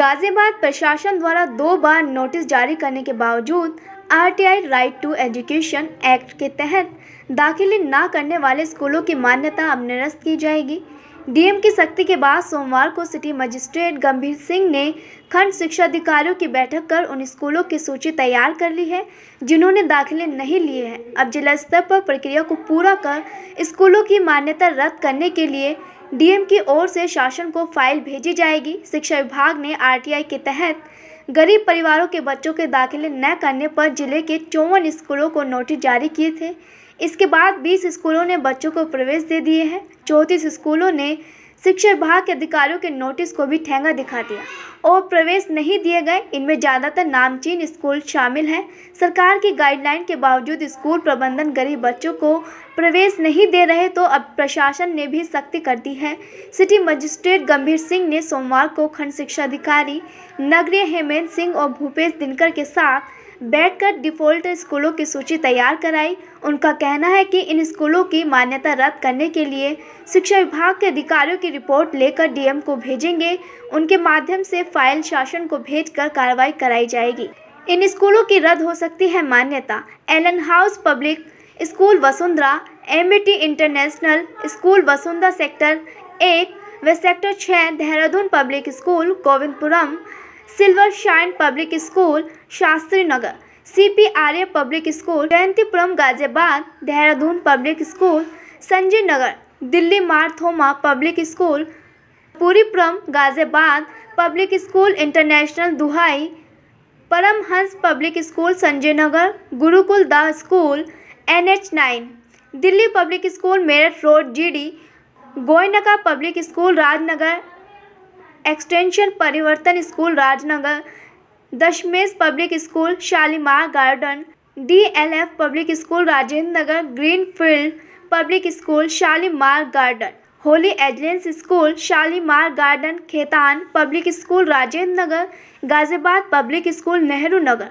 गाजियाबाद प्रशासन द्वारा 2 बार नोटिस जारी करने के बावजूद RTI right to education act के तहत दाखिले न करने वाले स्कूलों की मान्यता अब निरस्त की जाएगी। डीएम की सख्ती के बाद सोमवार को सिटी मजिस्ट्रेट गंभीर सिंह ने खंड शिक्षा अधिकारियों की बैठक कर उन स्कूलों की सूची तैयार कर ली है जिन्होंने दाखिले नहीं लिए हैं। अब जिला स्तर पर प्रक्रिया को पूरा कर स्कूलों की मान्यता रद्द करने के लिए डीएम की ओर से शासन को फाइल भेजी जाएगी। शिक्षा विभाग ने आरटीआई के तहत गरीब परिवारों के बच्चों के दाखिले न करने पर जिले के 54 स्कूलों को नोटिस जारी किए थे। इसके बाद 20 स्कूलों ने बच्चों को प्रवेश दे दिए हैं। 34 स्कूलों ने शिक्षा विभाग के अधिकारियों के नोटिस को भी ठेंगा दिखा दिया और प्रवेश नहीं दिए गए। इनमें ज़्यादातर नामचीन स्कूल शामिल हैं। सरकार की गाइडलाइन के बावजूद स्कूल प्रबंधन गरीब बच्चों को प्रवेश नहीं दे रहे, तो अब प्रशासन ने भी सख्ती कर दी है। सिटी मजिस्ट्रेट गंभीर सिंह ने सोमवार को खंड शिक्षा अधिकारी नगरीय हेमंत सिंह और भूपेश दिनकर के साथ बैठकर डिफ़ॉल्ट स्कूलों की सूची तैयार कराई। उनका कहना है कि इन स्कूलों की मान्यता रद्द करने के लिए शिक्षा विभाग के अधिकारियों की रिपोर्ट लेकर डीएम को भेजेंगे। उनके माध्यम से फाइल शासन को भेजकर कार्रवाई कराई जाएगी। इन स्कूलों की रद्द हो सकती है मान्यता। Allen house public school Vasundhara, MBT international school Vasundhara sector 1 व sector 6, Dehradun public school Govindpuram, silver shine public school Shastri Nagar, CPRA public school Jayantipuram Ghaziabad, Dehradun public school Sanjay Nagar, Delhi Marthoma public school Puripuram Ghaziabad, public school international Duhai, Paramhans public school Sanjay Nagar, Gurukul the school NH9, Delhi public school Meerut road GD, Goenka public school Rajnagar, extension Parivartan school Rajnagar, Dashmesh Public School Shalimar Garden, DLF Public School Rajendra Nagar, Greenfield Public School Shalimar Garden, Holy Angels School Shalimar Garden, Khaitan Public School Rajendra Nagar, Ghaziabad public School Nehru Nagar,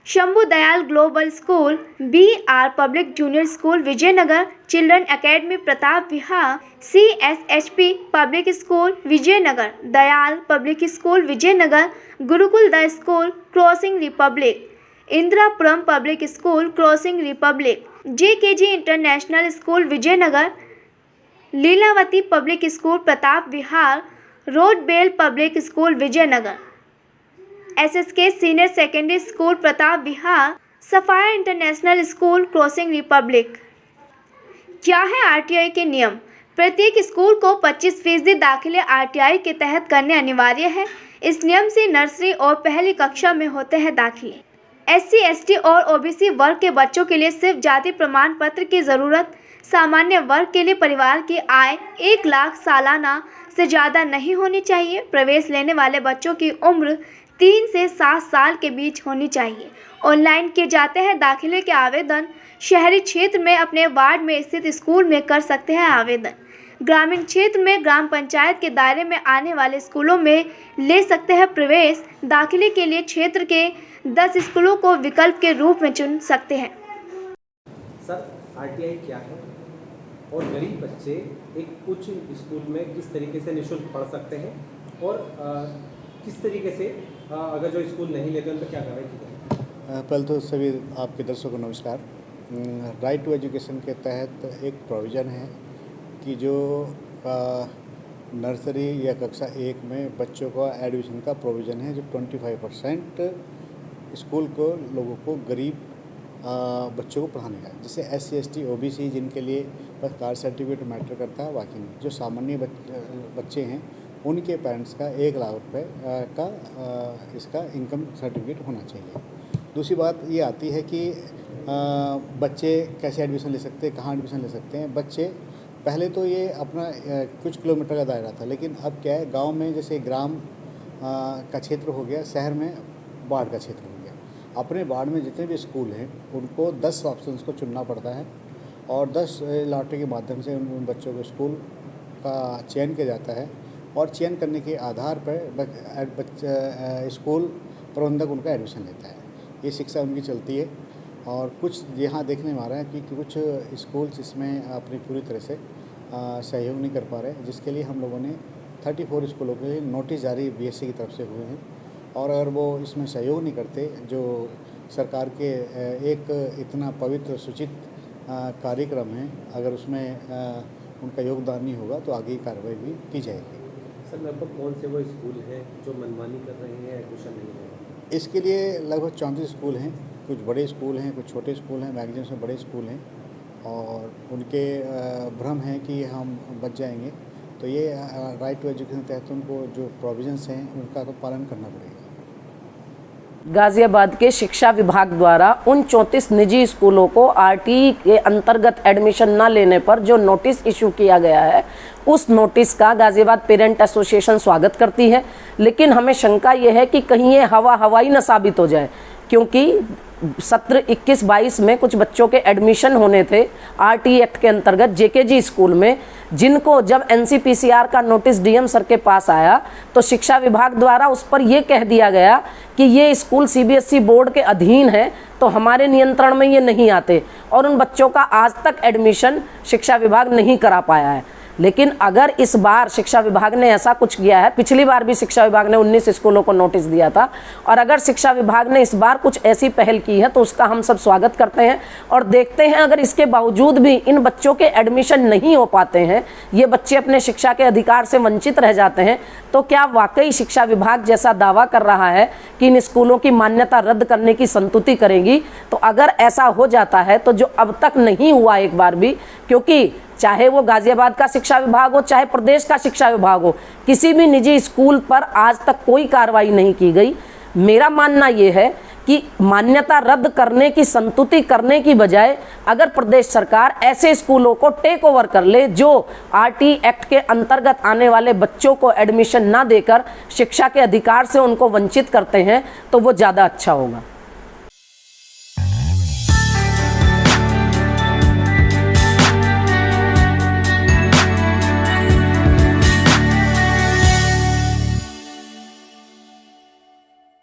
Shambhu Dayal Global School, BR Public Junior School Vijaynagar, Children Academy Pratap Vihar, CSHP Public school Vijaynagar, Dayal Public school Vijaynagar, Gurukul the School Crossing Republic, Indirapuram Public School Crossing Republic, JKG International School Vijaynagar, Lilavati Public School Pratap Vihar, road bell public school Vijaynagar, SSK senior secondary school Pratap Vihar, Safaya international school Crossing Republic. क्या है RTI के नियम? प्रत्येक school को 25% दाखिले RTI के तहत करने अनिवार्य है। इस नियम से नर्सरी और पहली कक्षा में होते हैं दाखिले। SC, ST और OBC वर्ग के बच्चों के लिए सिर्फ जाति प्रमाण पत्र की ज़रूरत। सामान्य वर्ग के लिए परिवार की आय 1 लाख सालाना से ज़्यादा नहीं होनी चाहिए। प्रवेश लेने वाले बच्चों की उम्र 3 से 7 साल के बीच होनी चाहिए। ऑनलाइन किए जाते हैं दाखिले के आवेदन। शहरी क्षेत्र में अपने वार्ड में स्थित स्कूल में कर सकते हैं आवेदन। ग्रामीण क्षेत्र में ग्राम पंचायत के दायरे में आने वाले स्कूलों में ले सकते हैं प्रवेश। दाखिले के लिए क्षेत्र के 10 स्कूलों को विकल्प के रूप में चुन सकते हैं। सर, आरटीआई क्या है और गरीब बच्चे एक उच्च स्कूल में किस तरीके से निःशुल्क पढ़ सकते हैं और किस तरीके से अगर जो स्कूल नहीं लेते हैं तो क्या कार्रवाई की जाए? पहले तो सभी आपके दर्शकों को नमस्कार। राइट टू एजुकेशन के तहत एक प्रोविज़न है कि जो नर्सरी या कक्षा 1 में बच्चों का एडमिशन का प्रोविज़न है, जो 25% स्कूल को लोगों को गरीब बच्चों को पढ़ाने का, जैसे SC, ST, OBC जिनके लिए बस कास्ट सर्टिफिकेट मैटर करता है, बाकी नहीं। जो सामान्य बच्चे हैं उनके पेरेंट्स का 1 लाख रुपए का इसका इनकम सर्टिफिकेट होना चाहिए। दूसरी बात ये आती है कि बच्चे कैसे एडमिशन ले सकते हैं, कहाँ एडमिशन ले सकते हैं। बच्चे पहले तो ये अपना कुछ किलोमीटर का दायरा था, लेकिन अब क्या है, गांव में जैसे ग्राम का क्षेत्र हो गया, शहर में वार्ड का क्षेत्र हो गया। अपने वार्ड में जितने भी स्कूल हैं उनको 10 ऑप्शंस को चुनना पड़ता है और 10 लॉटरी के माध्यम से उन बच्चों को स्कूल का चयन किया जाता है और चयन करने के आधार पर स्कूल प्रबंधक उनका एडमिशन लेता है। ये शिक्षा उनकी चलती है और कुछ यहाँ देखने में आ रहा है कि कुछ स्कूल्स इसमें अपनी पूरी तरह से सहयोग नहीं कर पा रहे, जिसके लिए हम लोगों ने 34 स्कूलों के लिए नोटिस जारी बीएससी की तरफ से हुए हैं और अगर वो इसमें सहयोग नहीं करते, जो सरकार के एक इतना पवित्र सूचित कार्यक्रम है, अगर उसमें उनका योगदान नहीं होगा तो आगे की कार्रवाई भी की जाएगी। सर लगभग कौन से वो स्कूल हैं जो मनमानी कर रहे हैं, एडमिशन नहीं हो रहा? इसके लिए लगभग 34 स्कूल हैं, कुछ बड़े स्कूल हैं, कुछ छोटे स्कूल हैं, मैक्सिमम से बड़े स्कूल हैं और उनके भ्रम है कि हम बच जाएंगे, तो ये राइट टू एजुकेशन के तहत उनको जो प्रोविजंस हैं उनका तो पालन करना पड़ेगा। गाज़ियाबाद के शिक्षा विभाग द्वारा उन 34 निजी स्कूलों को आरटीई के अंतर्गत एडमिशन न लेने पर जो नोटिस इशू किया गया है, उस नोटिस का गाज़ियाबाद पेरेंट एसोसिएशन स्वागत करती है। लेकिन हमें शंका ये है कि कहीं ये हवाई न साबित हो जाए, क्योंकि सत्र 21-22 में कुछ बच्चों के एडमिशन होने थे आरटीई एक्ट के अंतर्गत जेकेजी स्कूल में, जिनको जब एनसीपीसीआर का नोटिस डीएम सर के पास आया तो शिक्षा विभाग द्वारा उस पर यह कह दिया गया कि ये स्कूल सीबीएसई बोर्ड के अधीन है, तो हमारे नियंत्रण में ये नहीं आते, और उन बच्चों का आज तक एडमिशन शिक्षा विभाग नहीं करा पाया है। लेकिन अगर इस बार शिक्षा विभाग ने ऐसा कुछ किया है, पिछली बार भी शिक्षा विभाग ने 19 स्कूलों को नोटिस दिया था, और अगर शिक्षा विभाग ने इस बार कुछ ऐसी पहल की है तो उसका हम सब स्वागत करते हैं और देखते हैं अगर इसके बावजूद भी इन बच्चों के एडमिशन नहीं हो पाते हैं, ये बच्चे अपने शिक्षा के अधिकार से वंचित रह जाते हैं, तो क्या वाकई शिक्षा विभाग जैसा दावा कर रहा है कि इन स्कूलों की मान्यता रद्द करने की संतुति करेगी? तो अगर ऐसा हो जाता है तो जो अब तक नहीं हुआ एक बार भी, क्योंकि चाहे वो गाज़ियाबाद का शिक्षा विभाग हो चाहे प्रदेश का शिक्षा विभाग हो, किसी भी निजी स्कूल पर आज तक कोई कार्रवाई नहीं की गई। मेरा मानना ये है कि मान्यता रद्द करने की संतुति करने की बजाय अगर प्रदेश सरकार ऐसे स्कूलों को टेक ओवर कर ले जो आरटीई एक्ट के अंतर्गत आने वाले बच्चों को एडमिशन ना देकर शिक्षा के अधिकार से उनको वंचित करते हैं, तो वो ज़्यादा अच्छा होगा।